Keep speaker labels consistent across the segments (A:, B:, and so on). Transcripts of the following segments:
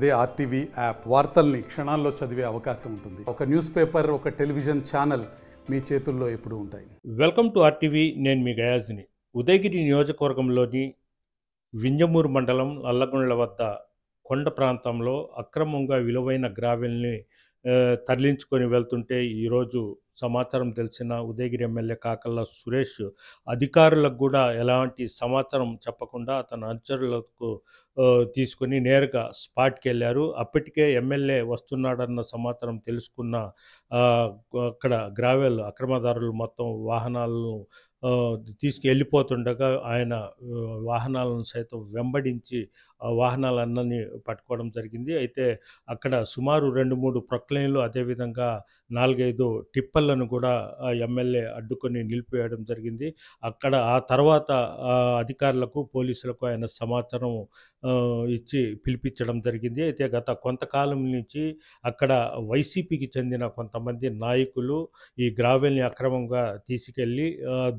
A: అదే RTV app వార్తల్ని క్షణాల్లో చదివే అవకాశం ఉంటుంది. ఒక న్యూస్ పేపర్, ఒక టెలివిజన్ ఛానల్ మీ చేతుల్లో ఎప్పుడూ ఉంటాయి.
B: Welcome to RTV. నేను మీ గయాజ్ని. ఉదయగిరి నియోజకవర్గంలోని వింజమూరు మండలం నల్లగొండ్ల వద్ద కొండ ప్రాంతంలో అక్రమంగా విలువైన గ్రావెల్ని తరలించుకొని వెళ్తుంటే ఈరోజు సమాచారం తెలిసిన ఉదయగిరి ఎమ్మెల్యే కాకళ్ళ సురేష్ అధికారులకు కూడా ఎలాంటి సమాచారం చెప్పకుండా తన అనుచరులకు తీసుకొని నేరుగా స్పాట్కి వెళ్ళారు. అప్పటికే ఎమ్మెల్యే వస్తున్నాడన్న సమాచారం తెలుసుకున్న అక్కడ గ్రావెల్ అక్రమదారులు మొత్తం వాహనాలను తీసుకెళ్ళిపోతుండగా ఆయన వాహనాలను సైతం వెంబడించి ఆ వాహనాలన్నీ పట్టుకోవడం జరిగింది. అయితే అక్కడ సుమారు 2-3 ప్రొక్లైన్లు, అదేవిధంగా 4-5 టిప్పర్లను కూడా ఎమ్మెల్యే అడ్డుకొని నిలిపివేయడం జరిగింది. అక్కడ ఆ తర్వాత అధికారులకు, పోలీసులకు ఆయన సమాచారం ఇచ్చి పిలిపించడం జరిగింది. అయితే గత కొంతకాలం నుంచి అక్కడ వైసీపీకి చెందిన కొంతమంది నాయకులు ఈ గ్రావెల్ని అక్రమంగా తీసుకెళ్ళి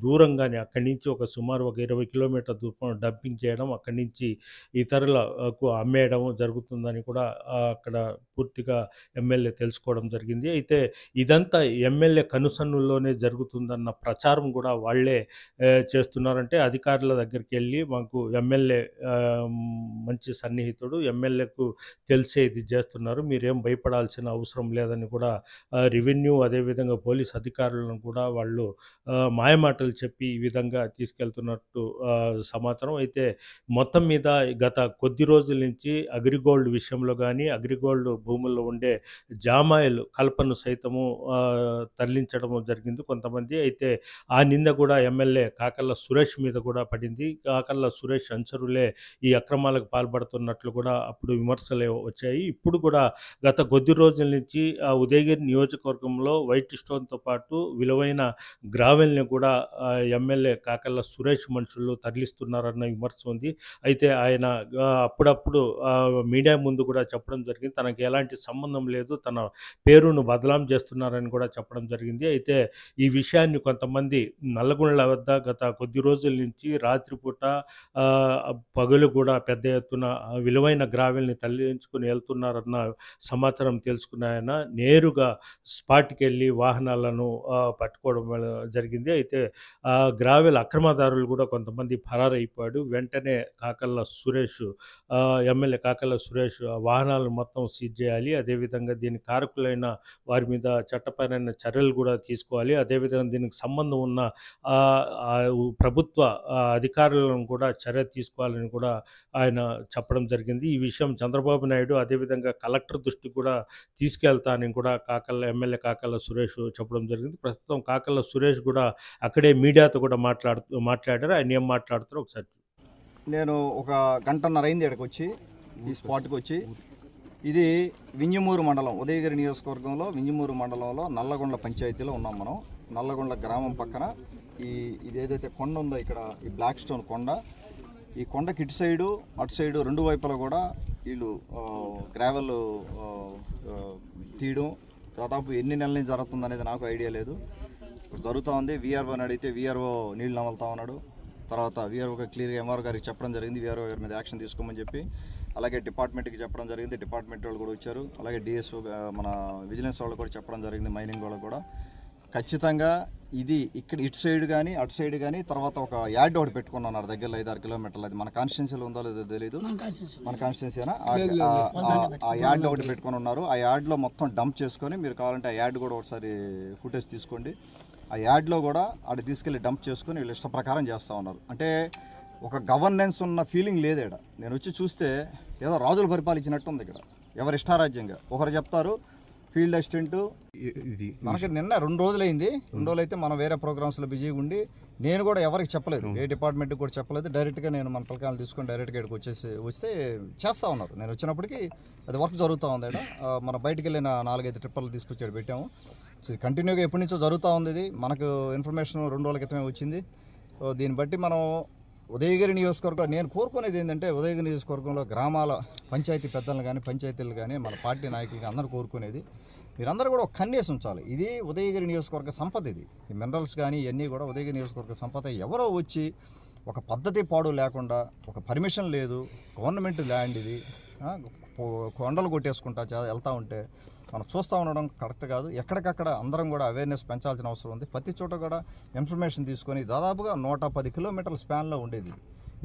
B: దూరంగానే అక్కడి నుంచి సుమారు 20 కిలోమీటర్ దూరం డంపింగ్ చేయడం, అక్కడి నుంచి ఇతరులకు అమ్మేయడం జరుగుతుందని కూడా అక్కడ పూర్తిగా ఎమ్మెల్యే తెలుసుకోవడం జరిగింది. అయితే ఇదంతా ఎమ్మెల్యే కనుసన్నుల్లోనే జరుగుతుందన్న ప్రచారం కూడా వాళ్ళే చేస్తున్నారంటే అధికారుల దగ్గరికి వెళ్ళి మాకు ఎమ్మెల్యే మంచి సన్నిహితుడు, ఎమ్మెల్యేకు తెలిసే ఇది చేస్తున్నారు, మీరేం భయపడాల్సిన అవసరం లేదని కూడా రెవెన్యూ అదేవిధంగా పోలీస్ అధికారులను కూడా వాళ్ళు మాయమాటలు చెప్పి ఈ విధంగా తీసుకెళ్తున్నట్టు సమాచారం. అయితే మొత్తం మీద గత కొద్ది రోజుల నుంచి అగ్రిగోల్డ్ విషయంలో కానీ, అగ్రిగోల్డ్ భూముల్లో ఉండే జామాయిల్ కల్పను సైతము తరలించడం జరిగింది కొంతమంది. అయితే ఆ నింద కూడా ఎమ్మెల్యే కాకళ్ళ సురేష్ మీద కూడా పడింది. కాకళ్ళ సురేష్ అనుచరులే ఈ అక్రమాలకు పాల్పడుతున్నట్లు కూడా అప్పుడు విమర్శలు వచ్చాయి. ఇప్పుడు కూడా గత కొద్ది రోజుల నుంచి ఉదయగిరి నియోజకవర్గంలో వైట్ స్టోన్తో పాటు విలువైన గ్రావెల్ని కూడా ఎమ్మెల్యే కాకళ్ళ సురేష్ మనుషులు తరలిస్తున్నారన్న విమర్శ ఉంది. అయితే ఆయన అప్పుడప్పుడు మీడియా ముందు కూడా చెప్పడం జరిగింది, తనకి ఎలాంటి సంబంధం లేదు, తన పేరును బదలాం చేస్తున్నారని కూడా చెప్పడం జరిగింది. అయితే ఈ విషయాన్ని కొంతమంది నల్లగొండ్ల వద్ద గత కొద్ది రోజుల నుంచి రాత్రిపూట పగలు కూడా పెద్ద ఎత్తున విలువైన గ్రావెల్ని తరలించుకుని వెళ్తున్నారన్న సమాచారం తెలుసుకున్న ఆయన నేరుగా స్పాట్కి వెళ్ళి వాహనాలను పట్టుకోవడం జరిగింది. అయితే గ్రావెల్ అక్రమదారులు కూడా కొంతమంది పరారైపోయాడు. వెంటనే కాకళ్ళ సురేష్ ఎమ్మెల్యే కాకళ్ళ సురేష్ వాహనాలను మొత్తం సీజ్ చేయాలి, అదేవిధంగా దీనికి కారకులైన వారి మీద చట్టపరమైన చర్యలు కూడా తీసుకోవాలి, అదేవిధంగా దీనికి సంబంధం ఉన్న ప్రభుత్వ అధికారులను కూడా చర్య తీసుకోవాలని కూడా ఆయన చెప్పడం జరిగింది. ఈ విషయం చంద్రబాబు నాయుడు అదేవిధంగా కలెక్టర్ దృష్టికి కూడా తీసుకెళ్తానని కూడా ఎమ్మెల్యే కాకళ్ళ సురేష్ చెప్పడం జరిగింది. ప్రస్తుతం కాకళ్ళ సురేష్ కూడా అక్కడే మీడియాతో కూడా మాట్లాడారు. ఆయన ఏం మాట్లాడుతారో ఒకసారి.
C: నేను 1 గంటన్నర అయింది ఇక్కడికి వచ్చి, ఈ స్పాట్కి వచ్చి. ఇది వింజమూరు మండలం, ఉదయగిరి నియోజకవర్గంలో వింజమూరు మండలంలో నల్లగొండ్ల పంచాయతీలో ఉన్నాం మనం. నల్లగొండ్ల గ్రామం పక్కన ఇది ఏదైతే కొండ ఉందో ఇక్కడ, ఈ బ్లాక్ స్టోన్ కొండ, ఈ కొండకి ఇటు సైడు అటు సైడు 2 వైపులా కూడా వీళ్ళు గ్రావెల్ తీయడం దాదాపు ఎన్ని నెలల నుంచి జరుగుతుంది అనేది నాకు ఐడియా లేదు. ఇప్పుడు జరుగుతూ ఉంది. వీఆర్ఓని అడిగితే వీఆర్ఓ నీళ్ళు నవలుతా ఉన్నాడు. తర్వాత వీఆర్ఓకి క్లియర్గా ఎంఆర్ఓ గారికి చెప్పడం జరిగింది, వీఆర్ఓ గారి మీద యాక్షన్ తీసుకోమని చెప్పి. అలాగే డిపార్ట్మెంట్కి చెప్పడం జరిగింది, డిపార్ట్మెంట్ వాళ్ళు కూడా వచ్చారు. అలాగే డిఎస్ఓ మన విజిలెన్స్ వాళ్ళు కూడా చెప్పడం జరిగింది, మైనింగ్ వాళ్ళు కూడా. ఖచ్చితంగా ఇది ఇక్కడ ఇటు సైడ్ కానీ అటు సైడ్ కానీ, తర్వాత ఒక యార్డ్ ఒకటి పెట్టుకున్నారు దగ్గరలో 5-6 కిలోమీటర్లు. అది మన కాన్స్టిట్యున్సీలో ఉందో లేదో తెలియదు, మన కాన్స్టిట్యున్సీనా. ఆ యార్డ్ ఒకటి పెట్టుకుని ఉన్నారు. ఆ యార్డ్లో మొత్తం డంప్ చేసుకొని, మీరు కావాలంటే ఆ యార్డ్ కూడా ఒకసారి ఫుటేజ్ తీసుకోండి. ఆ యార్డ్లో కూడా ఆడ తీసుకెళ్ళి డంప్ చేసుకొని వీళ్ళు ఇష్ట ప్రకారం చేస్తూ ఉన్నారు. అంటే ఒక గవర్నెన్స్ ఉన్న ఫీలింగ్ లేదు ఇక్కడ. నేను వచ్చి చూస్తే ఏదో రాజులు పరిపాలించినట్టు ఉంది ఇక్కడ. ఎవరు ఇష్టారాజ్యంగా ఒకరు చెప్తారు. ఫీల్డ్ అసిస్టెంట్ మనకి నిన్న 2 రోజులైంది. 2 రోజులు అయితే మనం వేరే ప్రోగ్రామ్స్లో బిజీగా ఉండి, నేను కూడా ఎవరికి చెప్పలేదు, ఏ డిపార్ట్మెంట్కి కూడా చెప్పలేదు. డైరెక్ట్గా నేను మన పిల్లకాయలు తీసుకొని డైరెక్ట్గా ఇక్కడికి వస్తే చేస్తూ ఉన్నారు. నేను వచ్చినప్పటికీ అది వర్క్ జరుగుతూ ఉంది ఇక్కడ. మన బయటికి వెళ్ళిన 4-5 ట్రిప్పర్లు తీసుకొచ్చాడు, పెట్టాము. సో ఇది కంటిన్యూగా ఎప్పటి నుంచో జరుగుతూ ఉంది. ఇది మనకు ఇన్ఫర్మేషన్ 2 రోజుల క్రితమే వచ్చింది. దీన్ని బట్టి మనం ఉదయగిరి నియోజకవర్గం నేను కోరుకునేది ఏంటంటే, ఉదయగిరి నియోజకవర్గంలో గ్రామాల పంచాయతీ పెద్దలను కానీ, పంచాయతీలు కానీ, మన పార్టీ నాయకులు అందరూ కోరుకునేది, మీరందరూ కూడా ఒక కన్నేసి ఉంచాలి. ఇది ఉదయగిరి నియోజకవర్గ సంపద. ఇది ఈ మినరల్స్ కానీ ఇవన్నీ కూడా ఉదయగిరి నియోజకవర్గ సంపద. ఎవరో వచ్చి ఒక పద్ధతి పాడు లేకుండా, ఒక పర్మిషన్ లేదు, గవర్నమెంట్ ల్యాండ్ ఇది, కొండలు కొట్టేసుకుంటా వెళ్తూ ఉంటే మనం చూస్తూ ఉండడం కరెక్ట్ కాదు. ఎక్కడికక్కడ అందరం కూడా అవేర్నెస్ పెంచాల్సిన అవసరం ఉంది. ప్రతి చోట కూడా ఇన్ఫర్మేషన్ తీసుకొని దాదాపుగా 110 కిలోమీటర్ల స్పాన్లో ఉండేది.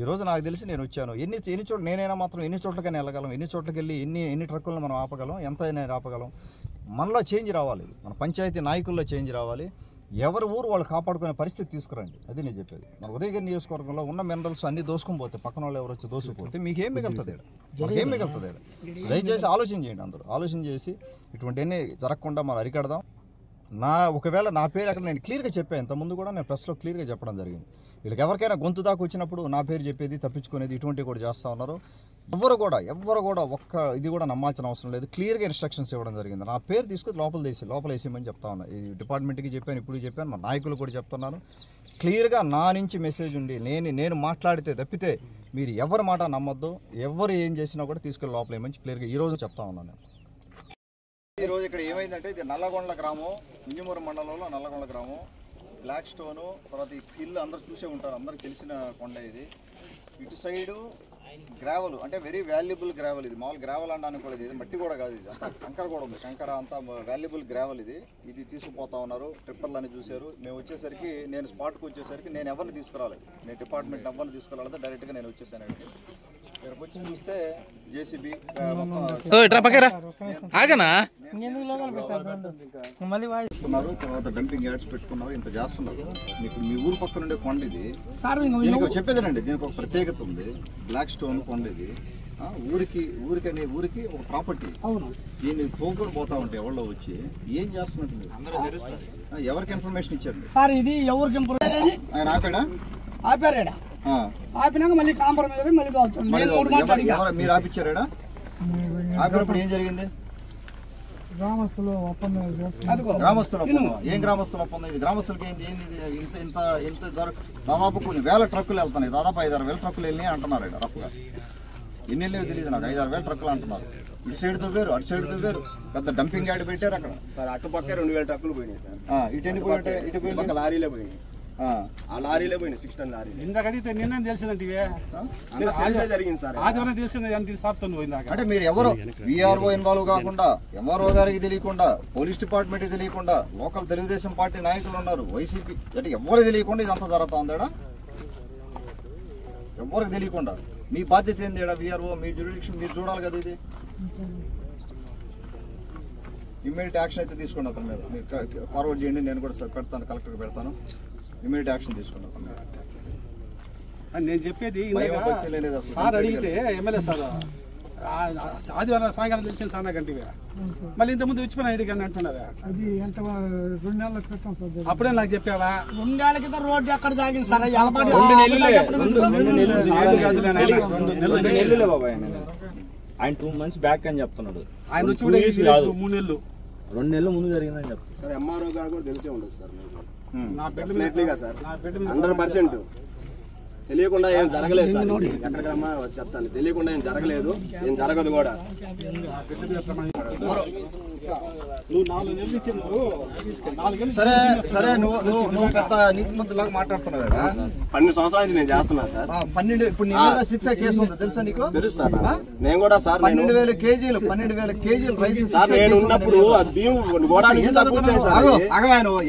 C: ఈరోజు నాకు తెలిసి నేను వచ్చాను ఎన్ని చోట్ల నేనైనా మాత్రం ఎన్ని చోట్లకైనా వెళ్ళగలం, ఎన్ని చోట్లకి వెళ్ళి ఎన్ని ట్రక్కులను మనం ఆపగలం, ఎంత అయినా ఆపగలం. మనలో చేంజ్ రావాలి, మన పంచాయతీ నాయకుల్లో చేంజ్ రావాలి. ఎవరి ఊరు వాళ్ళు కాపాడుకునే పరిస్థితి తీసుకురండి. అది నేను చెప్పేది. మన ఉదయగిరి నియోజకవర్గంలో ఉన్న మినరల్స్ అన్ని దోసుకొని పోతే పక్కన వాళ్ళు ఎవరు వచ్చి దోసుకుపోతే మీకేం మిగులుతుంది? మనకేం మిగులుతుంది? దయచేసి ఆలోచన చేయండి. అందరూ ఆలోచన చేసి ఇటువంటివన్నీ జరగకుండా మనం అరికడదాం. ఒకవేళ నా పేరు అక్కడ నేను క్లియర్గా చెప్పాను, ఇంతకుముందు కూడా నేను ప్రెస్లో క్లియర్గా చెప్పడం జరిగింది. వీళ్ళకి ఎవరికైనా గొంతు దాకా వచ్చినప్పుడు నా పేరు చెప్పేది, తప్పించుకునేది ఇటువంటివి కూడా చేస్తూ ఉన్నారు. ఎవరు కూడా ఒక్క ఇది కూడా నమ్మాల్సిన అవసరం లేదు. క్లియర్గా ఇన్స్ట్రక్షన్స్ ఇవ్వడం జరిగింది. నా పేరు తీసుకొని లోపల వేసేయమని చెప్తా ఉన్నా. ఈ డిపార్ట్మెంట్కి చెప్పాను, ఇప్పుడు చెప్పాను, మా నాయకులు కూడా చెప్తున్నాను. క్లియర్గా నా నుంచి మెసేజ్ ఉండి నేను మాట్లాడితే తప్పితే మీరు ఎవరి మాట నమ్మొద్దు. ఎవరు ఏం చేసినా కూడా తీసుకెళ్ళి లోపల వేయమని క్లియర్గా ఈరోజు చెప్తా ఉన్నాను నేను. ఈరోజు ఇక్కడ ఏమైందంటే ఇది నల్లగొండల గ్రామం, మింజమూరు మండలంలో నల్లగొండల గ్రామం. బ్లాక్ స్టోను తర్వాత ఈ హిల్ అందరూ చూసే ఉంటారు, అందరికి తెలిసిన కొండ ఇది. ఇటు సైడు గ్రావెల్ అంటే వెరీ వాల్యుబుల్ గ్రావెల్. ఇది మామూలు గ్రావెల్ అనడానికి కూడా ఇది మట్టి కూడా కాదు, ఇది కంకర కూడా ఉంది. కంకర అంతా వాల్యుబుల్ గ్రావెల్. ఇది తీసుకుపోతా ఉన్నారు. ట్రిప్పర్లు అని చూశారు. మేము వచ్చేసరికి నేను స్పాట్కి వచ్చేసరికి నేను ఎవరిని తీసుకురాలి, నేను డిపార్ట్మెంట్ ఎవరిని తీసుకురాలేదు, డైరెక్ట్గా నేను వచ్చేసాను. ఇక్కడికి వచ్చి చూస్తే జేసీబీ తర్వాత డంపింగ్ యార్డ్స్ పెట్టుకున్నారు, ఇంత చేస్తున్నారు. మీకు మీ ఊరు పక్కన ఉండే కొండ ఇది. దీనికి చెప్పేదేనండి, దీనికి ఒక ప్రత్యేకత ఉంది. బ్లాక్ స్టోన్ కొండ ఇది. ఊరికి ఒక ప్రాపర్టీ. దీన్ని తోకలు పోతా ఉంటే ఎవరో వచ్చి ఏం చేస్తున్నట్టు ఎవరికి ఇన్ఫర్మేషన్ ఇచ్చారు
D: సార్? ఇది ఎవరికి
C: ఆయన ఆపాడా?
D: ఆపారా? ఆపినాక మళ్ళీ కాంప్రమైజ్ మళ్ళీ
C: మీరు ఆపిచ్చారా? ఆపినప్పుడు ఏం జరిగింది?
D: గ్రామస్తుల ఒప్పందం.
C: ఏం గ్రామస్తుల ఒప్పందం? ఇది గ్రామస్తులకి ఏంది? ఇంత దాదాపు కొన్ని వేల ట్రక్కులు వెళ్తున్నాయి. దాదాపు 5-6 వేల ట్రక్కులు వెళ్ళి అంటున్నారు. ఇక్కడ రఫ్గా ఎన్ని వెళ్ళేవి తెలియదు నాకు. 5-6 వేల ట్రక్కులు అంటున్నారు. ఇటు సైడ్ దువ్వారు, అటు సైడ్ దువ్వారు. పెద్ద డంపింగ్ యార్డ్ పెట్టారు అక్కడ.
E: సార్ అటుపక్క 2000 ట్రక్కులు పోయినాయి సార్.
C: ఇటు ఎన్ని పోయి ఇటు పోయి
E: లారీలే పోయినాయి. ఆ లారీలే పోయినాయి 6 టన్ లారీ.
D: ఇందాక అడిగితే నిన్న తెలిసిందంటే
E: జరిగింది సార్.
D: ఆదివారం తెలిసింది సార్.
C: అంటే మీరు ఎవరు విఆర్ఓ ఇన్వాల్వ్ కాకుండా, ఎంఆర్ఓ గారికి తెలియకుండా, పోలీస్ డిపార్ట్మెంట్కి తెలియకుండా, లోకల్ తెలుగుదేశం పార్టీ నాయకులు ఉన్నారు, వైసీపీ అంటే ఎవరికి తెలియకుండా ఇదంతా జరుగుతా ఉందా? ఎవరికి తెలియకుండా మీ బాధ్యత ఏంది? విఆర్ఓ మీ జ్యుడిక్షన్ మీరు చూడాలి కదా. ఇది ఇమ్మీడియట్ యాక్షన్ అయితే తీసుకోండి అతని మీద. మీరు ఫార్వర్డ్ చేయండి, నేను కూడా పెడతాను, కలెక్టర్కి పెడతాను. ఇమ్మీడియట్ యాక్షన్ తీసుకోండి అతని మీద.
D: నేను చెప్పేది సార్ అడిగితే ఎమ్మెల్యే సార్ ఆదివారం సాయంకాలం తెలిసిన సార్ నాకు అంటే మళ్ళీ ఇంతకుముందు వచ్చిపోయిన ఐడి కానీ అంటున్నారా? అది ఎంత 2 నెలల క్రితం సార్. అప్పుడే నాకు చెప్పావా? 2 నెలల క్రితం రోడ్డు ఎక్కడ తాగింది సార్?
F: ఆయన 2 months బ్యాక్ అని చెప్తున్నాడు.
D: ఆయన వచ్చి కూడా 3 నెలలు
F: 2 నెలలు ముందు జరిగిందని చెప్తాను
E: సార్. ఎంఆర్ఓ గారు కూడా తెలిసే ఉండదు సార్.
D: నా బెడ్
E: సార్ 100% తెలియకుండా ఏం జరగలేదు సార్. ఎక్కడికమ్మా చెప్తాను, తెలియకుండా ఏం జరగలేదు, ఏం జరగదు కూడా.
C: సరే సరే నువ్వు పెద్ద నీతిమంతులాగా మాట్లాడుతున్నావు కదా.
E: 12 సంవత్సరాల నుంచి నేను చేస్తున్నా సార్.
C: 12 ఇప్పుడు నీ మీద శిక్ష కేసు ఉంది తెలుసా నీకు?
E: తెలుసు సార్. నేను కూడా సార్
C: 12,000 కేజీలు రైస్
E: సార్. నేను ఉన్నప్పుడు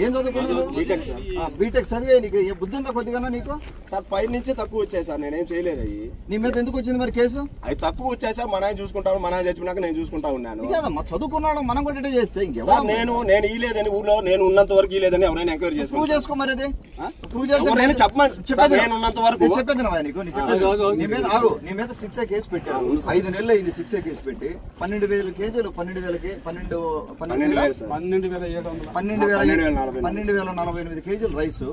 E: ఏం
C: చదువుకున్నావు? బీటెక్ చదివే నీకు బుద్ధి ఉందా కొద్దిగా నీకు?
E: సార్ పై నుంచి తక్కువ వచ్చాయి సార్. నేనేం చేయలేదు. అవి
C: నీ మీద ఎందుకు వచ్చింది మరి కేసు?
E: అవి తక్కువ వచ్చాయి సార్. మన చూసుకుంటాను, మన చచ్చిపోయినాక నేను చూసుకుంటా ఉన్నాను.
C: చదువుకున్నాడు మనం కూడా చేస్తే
E: నేను ఇలేదని ఊర్లో నేను ఉన్నంత వరకు ఇలేదని ఎవరైనా ఎంక్వైరీ
C: ప్రూవ్ చేసుకో. మరి అది
E: నేను చెప్పమని నేను ఉన్నంత వరకు
C: చెప్పేది నీ మీద 6 కేసు పెట్టారు. 5 నెలలు అయింది 6 కేసు పెట్టి. 12,000 కేజీలు 12,048 కేజీలు రైస్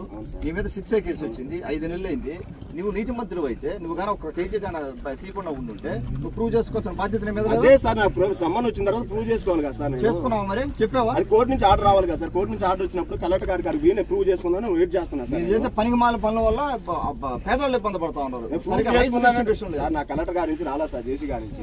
C: నీ మీద 6 కేసు వచ్చింది. 5 నెలలు అయింది. నువ్వు నీతి మంత్రులు అయితే నువ్వు కానీ 1 కేజీ కానీ తీయకుండా ఉండుంటే నువ్వు ప్రూవ్ చేసుకోవాల్సిన బాధ్యత నీ మీద.
E: అదే సార్ నాకు సమ్మన్ వచ్చిన తర్వాత ప్రూవ్ చేసుకోవాలి కదా సార్.
C: చేసుకున్నావు మరి చెప్పావా?
E: అది కోర్టు నుంచి ఆర్డర్ రావాలి కదా సార్. కోర్టు నుంచి ఆర్డర్ వచ్చినప్పుడు కలెక్టర్ గారికి నేను ప్రూవ్ చేసుకుందాను వెయిట్ చేస్తున్నా సార్.
C: చేసే పనికిమాల పనుల వల్ల పేదవాళ్ళు ఇబ్బంది పడతా ఉన్నారు.
E: సార్ నా కలెక్టర్ గారి నుంచి రాలా సార్, జేసీ గారి నుంచి.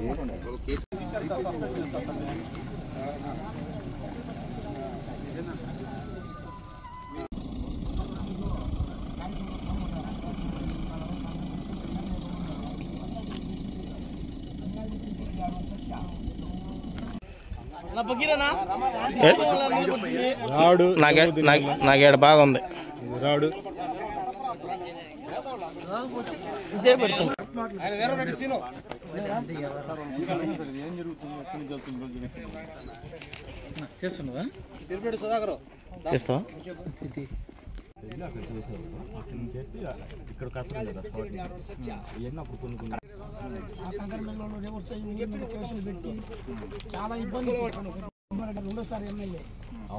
G: నాకేడ బాగుంది రాడు
H: ఇదే పెడుతుంది చేస్తున్నావా
G: చేస్తావా
F: ఇక్కడ కష్టం లేదా ఇవన్నీ అప్పుడు కొన్ని
H: కేసులు పెట్టి చాలా ఇబ్బంది రెండోసారి ఎమ్మెల్యే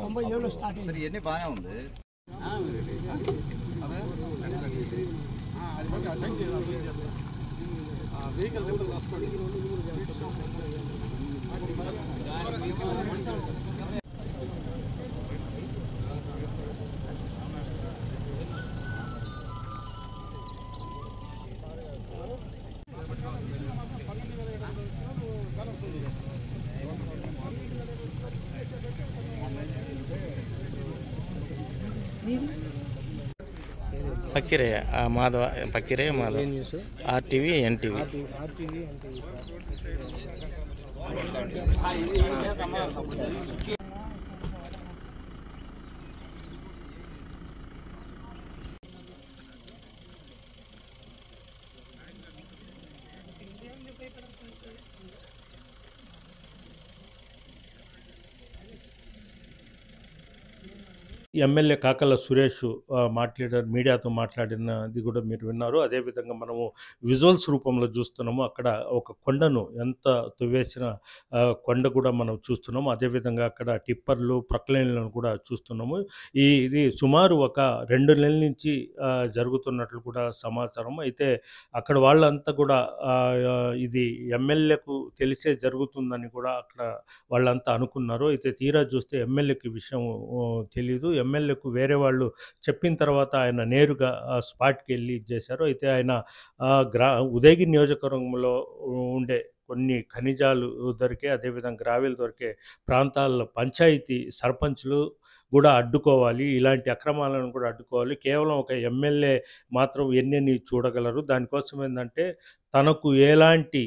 H: 97 స్టార్ట్ అయింది.
C: ఇవన్నీ బాగానే ఉంది.
G: పక్కిరే మాధవ పక్కిరే మాధవ RTV NTV
B: MLA Kakala Suresh మీడియాతో మాట్లాడినది కూడా మీరు విన్నారు. అదేవిధంగా మనము విజువల్స్ రూపంలో చూస్తున్నాము. అక్కడ ఒక కొండను ఎంత తువ్వేసిన కొండ కూడా మనం చూస్తున్నాము. అదేవిధంగా అక్కడ టిప్పర్లు ప్రక్లైన్లను కూడా చూస్తున్నాము. ఇది సుమారు ఒక 2 నెలల నుంచి జరుగుతున్నట్లు కూడా సమాచారం. అయితే అక్కడ వాళ్ళంతా కూడా ఇది ఎమ్మెల్యేకు తెలిసే జరుగుతుందని కూడా అక్కడ వాళ్ళంతా అనుకున్నారు. అయితే తీరా చూస్తే ఎమ్మెల్యేకి విషయం తెలియదు. ఎమ్మెల్యేకు వేరే వాళ్ళు చెప్పిన తర్వాత ఆయన నేరుగా స్పాట్కి వెళ్ళి చేశారు. అయితే ఆయన ఉదయగిరి నియోజకవర్గంలో ఉండే కొన్ని ఖనిజాలు దొరికే అదేవిధంగా గ్రావెల్ దొరికే ప్రాంతాల్లో పంచాయతీ సర్పంచ్లు కూడా అడ్డుకోవాలి, ఇలాంటి అక్రమాలను కూడా అడ్డుకోవాలి. కేవలం ఒక ఎమ్మెల్యే మాత్రం ఎన్ని చూడగలరు. దానికోసం ఏంటంటే తనకు ఎలాంటి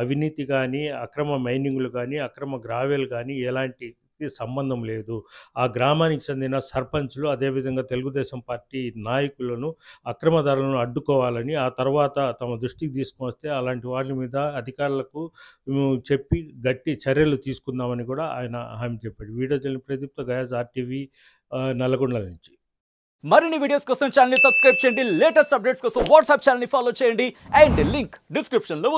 B: అవినీతి కానీ అక్రమ మైనింగ్లు కానీ అక్రమ గ్రావెల్ కానీ ఎలాంటి సంబంధం లేదు. ఆ గ్రామానికి చెందిన సర్పంచ్లు అదేవిధంగా తెలుగుదేశం పార్టీ నాయకులను అక్రమదారులను అడ్డుకోవాలని ఆ తర్వాత తమ దృష్టికి తీసుకొస్తే అలాంటి వాళ్ళ మీద అధికారులకు చెప్పి గట్టి చర్యలు తీసుకుందామని కూడా ఆయన హామీ చెప్పాడు. వీడియో జర్నలిస్ట్ ప్రదీప్తో గయాజ్ ఆర్టీవీ నల్గొండ నుంచి.
I: మరిన్ని వీడియోస్ కోసం ఛానల్ ని సబ్స్క్రైబ్ చేయండి. లేటెస్ట్ అప్డేట్స్ కోసం వాట్సాప్ ఛానల్ ని ఫాలో చేయండి అండ్ లింక్ డిస్క్రిప్షన్ లో